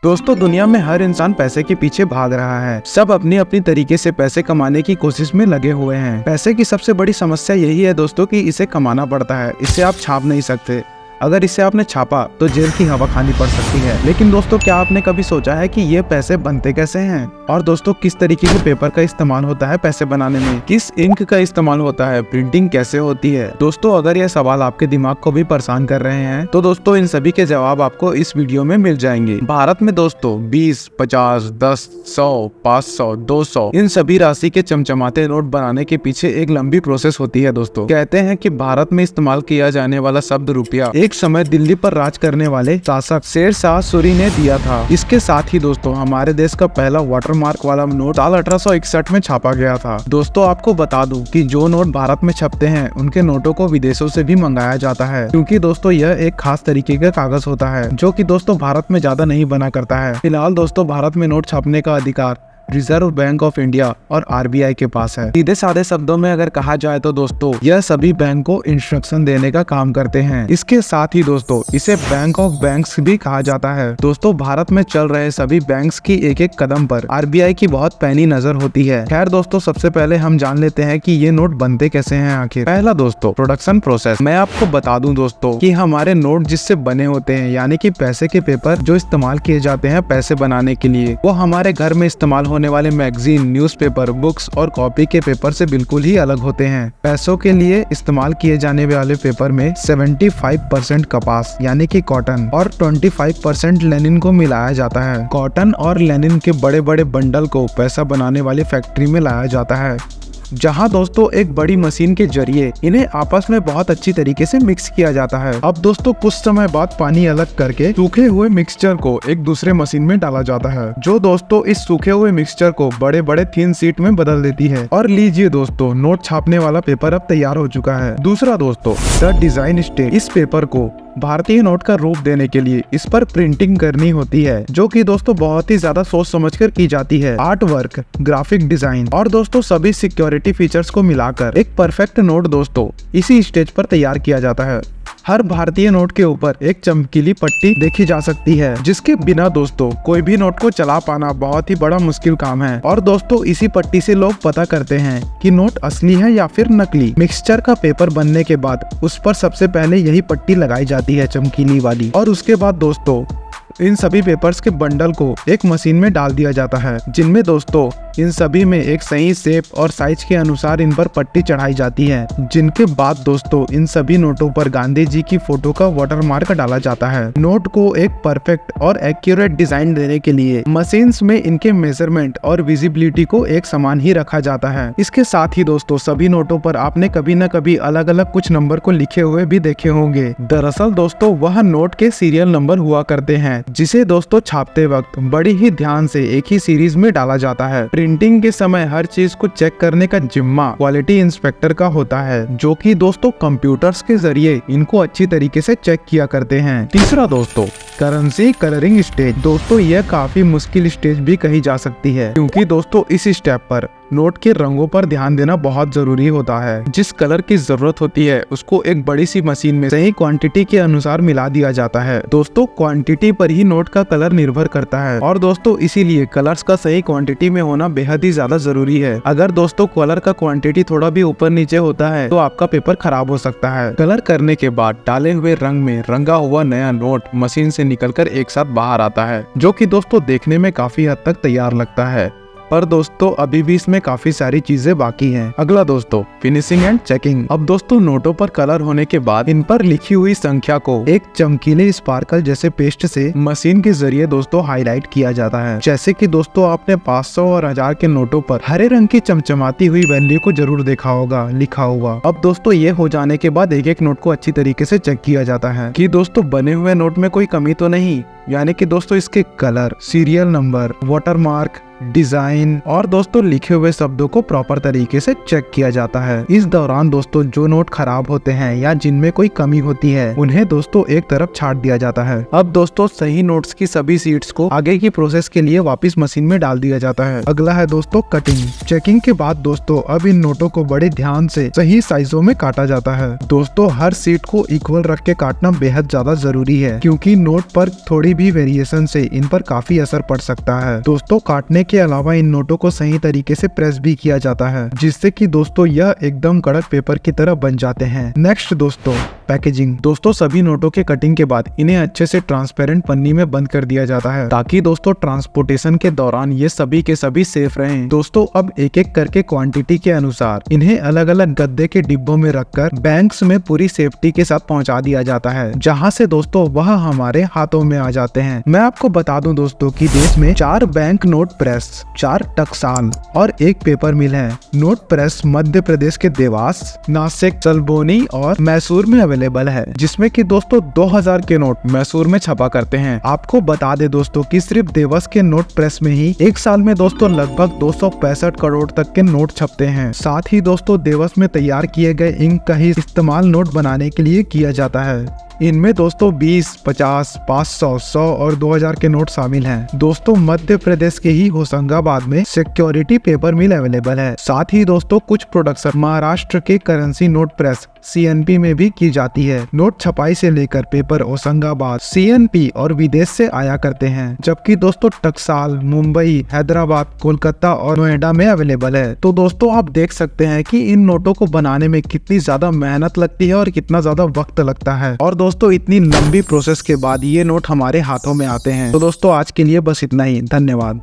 दोस्तों दुनिया में हर इंसान पैसे के पीछे भाग रहा है। सब अपनी अपनी तरीके से पैसे कमाने की कोशिश में लगे हुए हैं। पैसे की सबसे बड़ी समस्या यही है दोस्तों कि इसे कमाना पड़ता है। इसे आप छाप नहीं सकते। अगर इसे आपने छापा तो जेल की हवा खानी पड़ सकती है। लेकिन दोस्तों क्या आपने कभी सोचा है कि ये पैसे बनते कैसे हैं? और दोस्तों किस तरीके के पेपर का इस्तेमाल होता है पैसे बनाने में? किस इंक का इस्तेमाल होता है? प्रिंटिंग कैसे होती है? दोस्तों अगर ये सवाल आपके दिमाग को भी परेशान कर रहे हैं तो दोस्तों इन सभी के जवाब आपको इस वीडियो में मिल जाएंगे। भारत में दोस्तों 20, 50, 10, 100, 500, 200 इन सभी राशि के चमचमाते नोट बनाने के पीछे एक लंबी प्रोसेस होती है। दोस्तों कहते हैं कि भारत में इस्तेमाल किया जाने वाला शब्द रुपया एक समय दिल्ली पर राज करने वाले शासक शेर शाह सूरी ने दिया था। इसके साथ ही दोस्तों हमारे देश का पहला वाटरमार्क वाला नोट साल 1861 में छापा गया था। दोस्तों आपको बता दूं कि जो नोट भारत में छपते हैं उनके नोटों को विदेशों से भी मंगाया जाता है, क्योंकि दोस्तों यह एक खास तरीके का कागज होता है जो कि दोस्तों भारत में ज्यादा नहीं बना करता है। फिलहाल दोस्तों भारत में नोट छापने का अधिकार रिजर्व बैंक ऑफ इंडिया और आरबीआई के पास है। सीधे साधे शब्दों में अगर कहा जाए तो दोस्तों यह सभी बैंक को इंस्ट्रक्शन देने का काम करते हैं। इसके साथ ही दोस्तों इसे बैंक ऑफ बैंक्स भी कहा जाता है। दोस्तों भारत में चल रहे सभी बैंक्स की एक एक कदम पर आरबीआई की बहुत पैनी नजर होती है। खैर दोस्तों सबसे पहले हम जान लेते हैं कि ये नोट बनते कैसे हैं आखिर। पहला दोस्तों प्रोडक्शन प्रोसेस। मैं आपको बता दूं दोस्तों कि हमारे नोट जिससे बने होते हैं यानी कि पैसे के पेपर जो इस्तेमाल किए जाते हैं पैसे बनाने के लिए, वो हमारे घर में इस्तेमाल होने वाले मैगजीन, न्यूज़पेपर, बुक्स और कॉपी के पेपर से बिल्कुल ही अलग होते हैं। पैसों के लिए इस्तेमाल किए जाने वाले पेपर में 75% कपास यानी कि कॉटन और 25% लेनिन को मिलाया जाता है। कॉटन और लेनिन के बड़े बड़े बंडल को पैसा बनाने वाली फैक्ट्री में लाया जाता है, जहां दोस्तों एक बड़ी मशीन के जरिए इन्हें आपस में बहुत अच्छी तरीके से मिक्स किया जाता है। अब दोस्तों कुछ समय बाद पानी अलग करके सूखे हुए मिक्सचर को एक दूसरे मशीन में डाला जाता है, जो दोस्तों इस सूखे हुए मिक्सचर को बड़े बड़े थिन शीट में बदल देती है। और लीजिए दोस्तों नोट छापने वाला पेपर अब तैयार हो चुका है। दूसरा दोस्तों द डिजाइन स्टेज। इस पेपर को भारतीय नोट का रूप देने के लिए इस पर प्रिंटिंग करनी होती है, जो कि दोस्तों बहुत ही ज्यादा सोच समझकर की जाती है। आर्ट वर्क, ग्राफिक डिजाइन और दोस्तों सभी सिक्योरिटी फीचर्स को मिलाकर एक परफेक्ट नोट दोस्तों इसी स्टेज पर तैयार किया जाता है। हर भारतीय नोट के ऊपर एक चमकीली पट्टी देखी जा सकती है, जिसके बिना दोस्तों कोई भी नोट को चला पाना बहुत ही बड़ा मुश्किल काम है। और दोस्तों इसी पट्टी से लोग पता करते हैं कि नोट असली है या फिर नकली। मिक्सचर का पेपर बनने के बाद उस पर सबसे पहले यही पट्टी लगाई जाती है, चमकीली वाली। और उसके बाद दोस्तों इन सभी पेपर्स के बंडल को एक मशीन में डाल दिया जाता है, जिनमें दोस्तों इन सभी में एक सही शेप और साइज के अनुसार इन पर पट्टी चढ़ाई जाती है, जिनके बाद दोस्तों इन सभी नोटों पर गांधी जी की फोटो का वाटरमार्क डाला जाता है। नोट को एक परफेक्ट और एक्यूरेट डिजाइन देने के लिए मशीन्स में इनके मेजरमेंट और विजिबिलिटी को एक समान ही रखा जाता है। इसके साथ ही दोस्तों सभी नोटों पर आपने कभी न कभी अलग अलग कुछ नंबर को लिखे हुए भी देखे होंगे। दरअसल दोस्तों वह नोट के सीरियल नंबर हुआ करते हैं, जिसे दोस्तों छापते वक्त बड़ी ही ध्यान से एक ही सीरीज में डाला जाता है। प्रिंटिंग के समय हर चीज को चेक करने का जिम्मा क्वालिटी इंस्पेक्टर का होता है, जो कि दोस्तों कंप्यूटर्स के जरिए इनको अच्छी तरीके से चेक किया करते हैं। तीसरा दोस्तों करेंसी कलरिंग स्टेज। दोस्तों यह काफी मुश्किल स्टेज भी कही जा सकती है, क्योंकि दोस्तों इस स्टेप पर नोट के रंगों पर ध्यान देना बहुत जरूरी होता है। जिस कलर की जरूरत होती है उसको एक बड़ी सी मशीन में सही क्वांटिटी के अनुसार मिला दिया जाता है। दोस्तों क्वांटिटी पर ही नोट का कलर निर्भर करता है, और दोस्तों इसीलिए कलर्स का सही क्वांटिटी में होना बेहद ही ज्यादा जरूरी है। अगर दोस्तों कलर का क्वांटिटी थोड़ा भी ऊपर नीचे होता है तो आपका पेपर खराब हो सकता है। कलर करने के बाद डाले हुए रंग में रंगा हुआ नया नोट मशीन से निकलकर एक साथ बाहर आता है, जो कि दोस्तों देखने में काफी हद तक तैयार लगता है। पर दोस्तों अभी भी इसमें काफी सारी चीजें बाकी हैं। अगला दोस्तों फिनिशिंग एंड चेकिंग। अब दोस्तों नोटों पर कलर होने के बाद इन पर लिखी हुई संख्या को एक चमकीले स्पार्कल जैसे पेस्ट से मशीन के जरिए दोस्तों हाईलाइट किया जाता है। जैसे कि दोस्तों आपने 500 और 1000 के नोटों पर हरे रंग की चमचमाती हुई वैल्यू को जरूर देखा होगा लिखा हुआ। अब दोस्तों ये हो जाने के बाद एक एक नोट को अच्छी तरीके से चेक किया जाता है कि दोस्तों बने हुए नोट में कोई कमी तो नहीं, यानी कि दोस्तों इसके colour, serial number, watermark design और दोस्तों लिखे हुए शब्दों को प्रॉपर तरीके से चेक किया जाता है। इस दौरान दोस्तों जो नोट खराब होते हैं या जिनमें कोई कमी होती है उन्हें दोस्तों एक तरफ छाट दिया जाता है। अब दोस्तों सही नोट्स की सभी सीट्स को आगे की प्रोसेस के लिए वापस मशीन में डाल दिया जाता है। अगला है दोस्तों कटिंग। चेकिंग के बाद दोस्तों अब इन नोटों को बड़े ध्यान से सही साइजों में काटा जाता है। दोस्तों हर सीट को इक्वल रख के काटना बेहद ज्यादा जरूरी है, क्योंकि नोट पर थोड़ी भी वेरिएशन से इन पर काफी असर पड़ सकता है। दोस्तों काटने के अलावा इन नोटों को सही तरीके से प्रेस भी किया जाता है, जिससे कि दोस्तों यह एकदम कड़क पेपर की तरह बन जाते हैं। नेक्स्ट दोस्तों पैकेजिंग। दोस्तों सभी नोटों के कटिंग के बाद इन्हें अच्छे से ट्रांसपेरेंट पन्नी में बंद कर दिया जाता है, ताकि दोस्तों ट्रांसपोर्टेशन के दौरान ये सभी के सभी सेफ रहें। दोस्तों अब एक एक करके क्वांटिटी के अनुसार इन्हें अलग अलग गद्दे के डिब्बों में रखकर बैंक्स में पूरी सेफ्टी के साथ पहुंचा दिया जाता है, जहां से दोस्तों वह हमारे हाथों में आ जाते हैं। मैं आपको बता दूं दोस्तों कि देश में 4 बैंक नोट प्रेस, 4 टकसाल और 1 पेपर मिल है। नोट प्रेस मध्य प्रदेश के देवास, नासिक, सलबोनी और मैसूर में अवेलेबल है, जिसमें कि दोस्तों 2000 के नोट मैसूर में छपा करते हैं। आपको बता दे दोस्तों कि सिर्फ देवास के नोट प्रेस में ही एक साल में दोस्तों लगभग 265 करोड़ तक के नोट छपते हैं। साथ ही दोस्तों देवास में तैयार किए गए इंक का ही इस्तेमाल नोट बनाने के लिए किया जाता है। इनमें दोस्तों 20, 50, 500, 100 और 2000 के नोट शामिल हैं। दोस्तों मध्य प्रदेश के ही होशंगाबाद में सिक्योरिटी पेपर मिल अवेलेबल है। साथ ही दोस्तों कुछ प्रोडक्शन महाराष्ट्र के करेंसी नोट प्रेस CNP में भी की जाती है। नोट छपाई से लेकर पेपर होशंगाबाद, CNP और विदेश से आया करते हैं, जबकि दोस्तों टकसाल मुंबई, हैदराबाद, कोलकाता और नोएडा में अवेलेबल है। तो दोस्तों आप देख सकते हैं कि इन नोटों को बनाने में कितनी ज्यादा मेहनत लगती है और कितना ज्यादा वक्त लगता है। और दोस्तों इतनी लंबी प्रोसेस के बाद ये नोट हमारे हाथों में आते हैं। तो दोस्तों आज के लिए बस इतना ही। धन्यवाद।